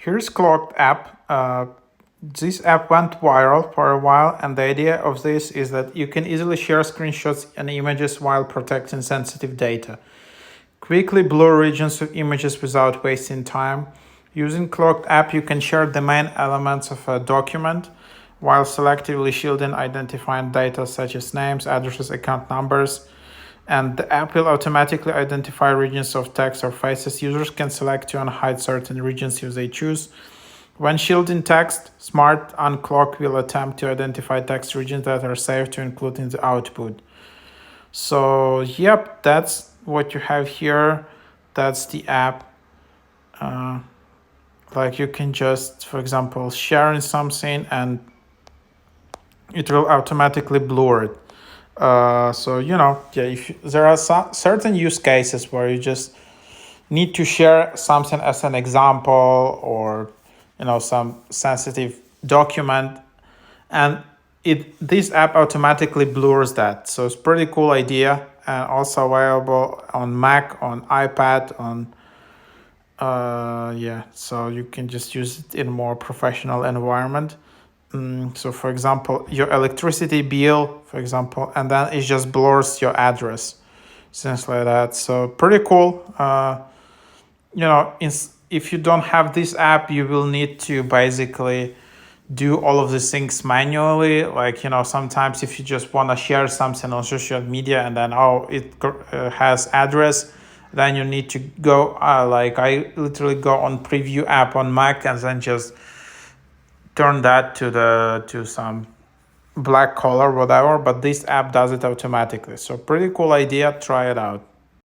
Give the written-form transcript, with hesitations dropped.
Here's CLOAKED app. This app went viral for a while, and the idea of this is that you can easily share screenshots and images while protecting sensitive data. Quickly blur regions of images without wasting time. Using CLOAKED app, you can share the main elements of a document while selectively shielding identifying data such as names, addresses, account numbers. And the app will automatically identify regions of text or faces. Users can select to unhide certain regions if they choose. When shielding text, Smart Uncloak will attempt to identify text regions that are safe to include in the output. So, yep, that's what you have here. That's the app. Like you can just, for example, sharing something and it will automatically blur it. So yeah, if there are certain use cases where you just need to share something as an example, or some sensitive document, and this app automatically blurs that. So it's pretty cool idea, and also available on Mac, on iPad, on yeah. So you can just use it in a more professional environment. So for example, your electricity bill, for example, and then it just blurs your address, things like that. So pretty cool. If you don't have this app, you will need to basically do all of these things manually. Like, sometimes if you just want to share something on social media and then, it has address, then you need to go, like I literally go on preview app on Mac and then just turn that to some black color, whatever. But this app does it automatically. So pretty cool idea. Try it out.